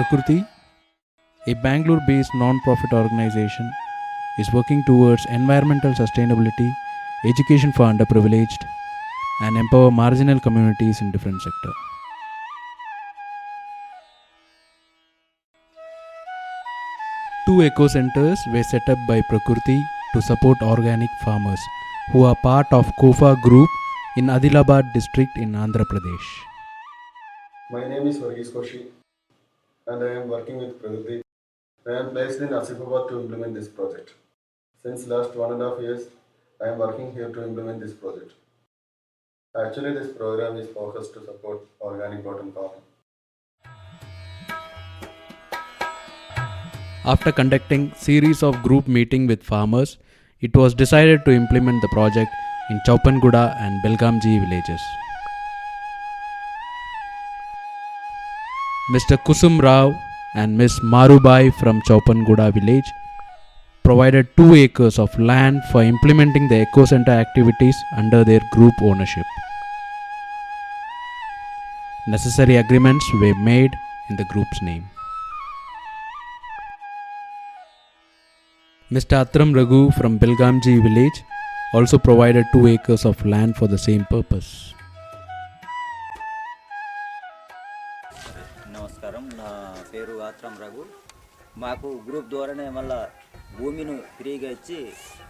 Prakriti, a Bangalore-based non-profit organization, is working towards environmental sustainability, education for underprivileged, and empower marginal communities in different sectors. Two eco centers were set up by Prakriti to support organic farmers who are part of Kofa Group in Adilabad district in Andhra Pradesh. My name is Varghese Kaushik and I am working with Prakriti. I am placed in Asifabad to implement this project. Since last 1.5 years, I am working here to implement this project. Actually, this program is focused to support organic cotton farming. After conducting series of group meeting with farmers, it was decided to implement the project in Chaupanguda and Belgamji villages. Mr. Kusum Rao and Ms. Marubai from Chaupanguda village provided 2 acres of land for implementing the eco center activities under their group ownership. Necessary agreements were made in the group's name. Mr. Atram Raghu from Belgamji village also provided 2 acres of land for the same purpose. నమస్కారం, నా పేరు ఆత్రం రఘు. మాకు group ద్వారానే మళ్ళా భూమిని ఫ్రీగా ఇచ్చి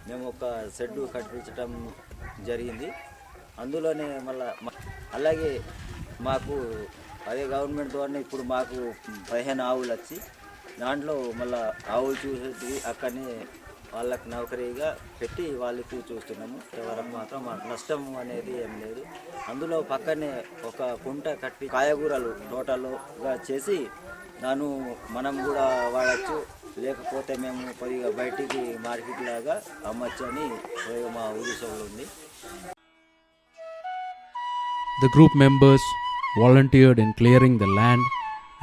మేము ఒక షెడ్ కట్టించడం జరిగింది. అందులోనే మళ్ళా అలాగే మాకు అదే గవర్నమెంట్ ద్వారా ఇప్పుడు మాకు 15 ఆవులు వచ్చి దాంట్లో మళ్ళీ ఆవులు చూసేది అక్కడనే వాళ్ళకి నౌకరీగా పెట్టి వాళ్ళకి చూస్తున్నాము. వరకు మాత్రం మాకు నష్టం అనేది ఏం లేదు. అందులో పక్కనే ఒక కుంట కట్టి కాయగూరలు తోటలోగా చేసి దాన్ని మనం కూడా వాడచ్చు, లేకపోతే మేము కొద్దిగా బయటికి మార్కెట్ లాగా అమ్మచ్చు అని మా ఉద్దేశంలో ఉంది. The group members volunteered in clearing the land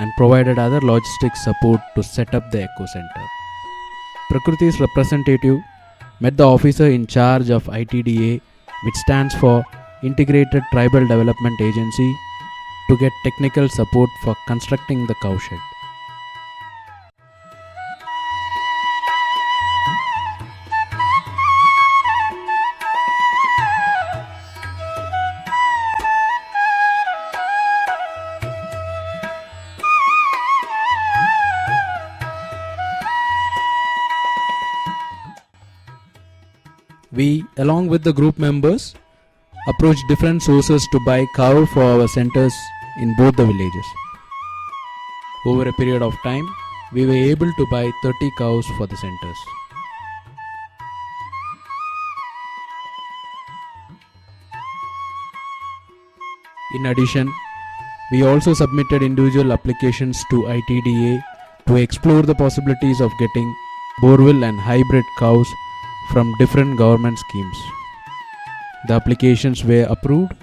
and provided other logistic support to set up the eco center. Prakriti's representative met the officer in charge of ITDA, which stands for Integrated Tribal Development Agency, to get technical support for constructing the cow shed. We, along with the group members, approached different sources to buy cow for our centers in both the villages. Over a period of time, we were able to buy 30 cows for the centers. In addition, we also submitted individual applications to ITDA to explore the possibilities of getting borewell and hybrid cows from different government schemes. The applications were approved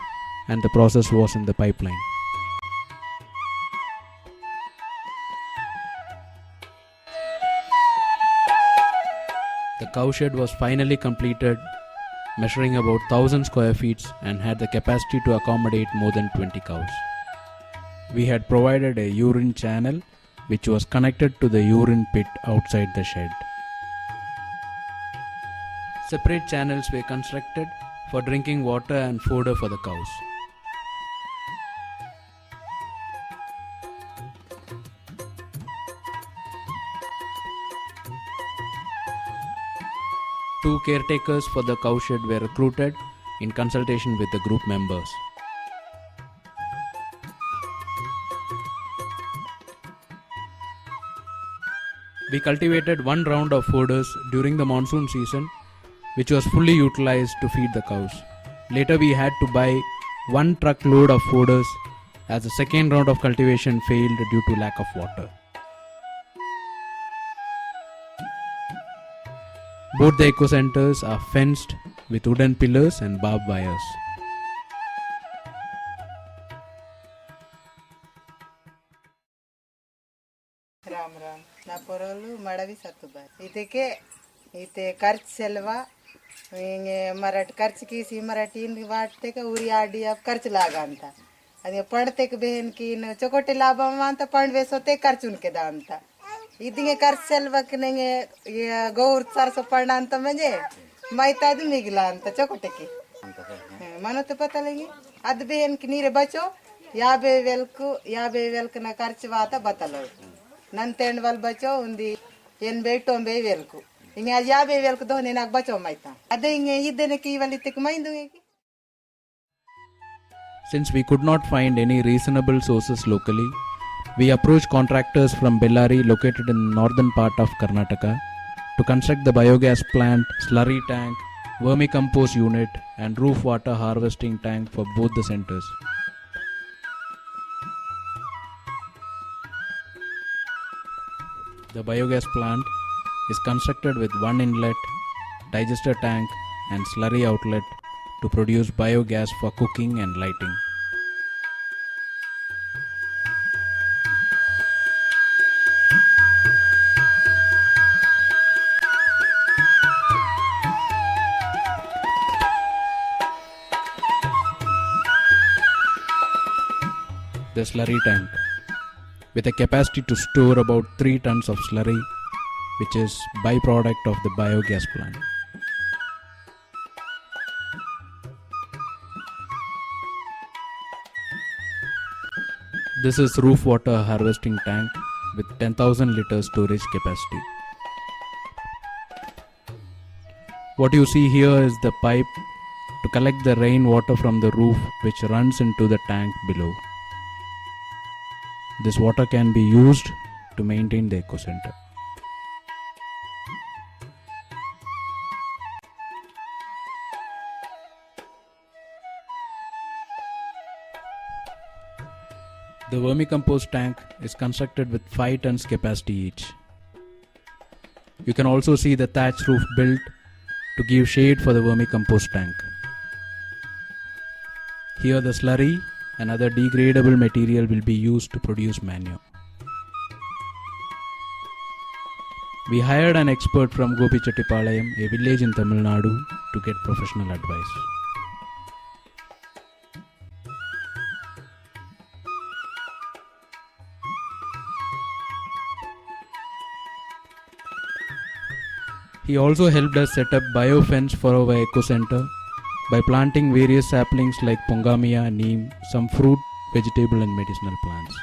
and the process was in the pipeline. The cow shed was finally completed, measuring about 1,000 square feet and had the capacity to accommodate more than 20 cows. We had provided a urine channel which was connected to the urine pit outside the shed. Separate channels were constructed for drinking water and fodder for the cows. Two caretakers for the cow shed were recruited in consultation with the group members. We cultivated 1 round of fodders during the monsoon season, which was fully utilized to feed the cows. Later we had to buy 1 truckload of fodders as the second round of cultivation failed due to lack of water. Both the eco centers are fenced with wooden pillars and barbed wires. Ram Ram ना पोरलू मड़वी सत्तुबाई इते खर्च सेलवा मराठ खर्च की सी मराठी वाटते का उरी आडी अब खर्च लागा था ಅದೇ ಪಡ್ತೆಕ್ ಬೇನ್ಕಿನ ಚೊಕೊಟಿ ಲಾಭ ಅಂತ ಪಂಡ್ ಬೇಸೋತೆ ಖರ್ಚುನ್ಕೆದ ಅಂತ ಇದಿಂಗೆ ಖರ್ಚು ಸೆಲ್ವಕ್ ನಂಗೆ ಗೌರ್ ಸರ್ಸ ಪಂಡ ಅಂತ ಮಂಜೆ ಮೈತಾದು ಮಿಗಿಲ ಅಂತ ಚೊಕೊಟೆಗೆ మనతో పతలంగి అది బేన్కి నీరే బచో 50,000 నా ఖర్చు వాత బతలు నంతేండ్ వాళ్ళు బచో ఉంది 80,000-90,000 ఇంక 50,000 దోని నాకు బచో మైతా అదే ఇంక ఇద్దరికి వాళ్ళిత్తకి మైందు Since we could not find any reasonable sources locally, we approached contractors from Bellary located in the northern part of Karnataka to construct the biogas plant, slurry tank, vermicompost unit and roof water harvesting tank for both the centers. The biogas plant is constructed with one inlet, digester tank and slurry outlet to produce biogas for cooking and lighting. The slurry tank, with a capacity to store about 3 tons of slurry, which is byproduct of the biogas plant. This is roof water harvesting tank with 10,000 liters storage capacity. What you see here is the pipe to collect the rainwater from the roof which runs into the tank below. This water can be used to maintain the ecocenter. The vermicompost tank is constructed with 5 tons capacity each. You can also see the thatch roof built to give shade for the vermicompost tank. Here the slurry and other degradable material will be used to produce manure. We hired an expert from Gopichetipalayam, a village in Tamil Nadu, to get professional advice. He also helped us set up biofence for our ecocenter by planting various saplings like pongamia, neem, some fruit, vegetable and medicinal plants.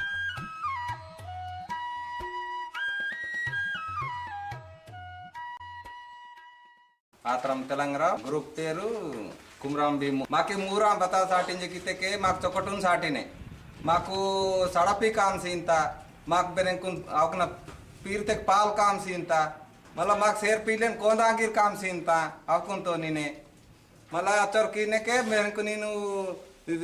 Atram तेलंगरा group तेरू कुमराम भीमू माके मूरा बता साटिंजे किते के माक चोकटून साटिने माकू सड़पी काम सीनता माक बेरेंकुन आवकना पीरतेक पाल काम सीनता मला माक शेर पीलेन कोंदागिर काम सीनता आवकुन तो निने मला अचर कीने के बेरेंकु नीनु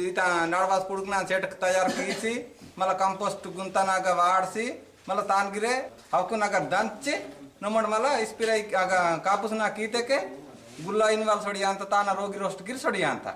इता नडवास पुडुकना सेट तयार कीसी मला कंपोस्ट गुंतनागा वाडसी मला तानगिरे आवकुन अगर ದಂಚಿ ನಮ್ಮಡ್ ಮಲ ಇಸ್ಪಿರೈ ಆಗ ಕಾಪುಸ್ನ ಕೀತೆಕೆ ಗುಲ್ಲ ಇನ್ವಾಲ್ ಸೊಡಿಯಾ ಅಂತ ತಾನ ರೋಗಿ ರೋಸ್ಟ್ ಗಿರ್ ಸೊಡಿಯಾ ಅಂತ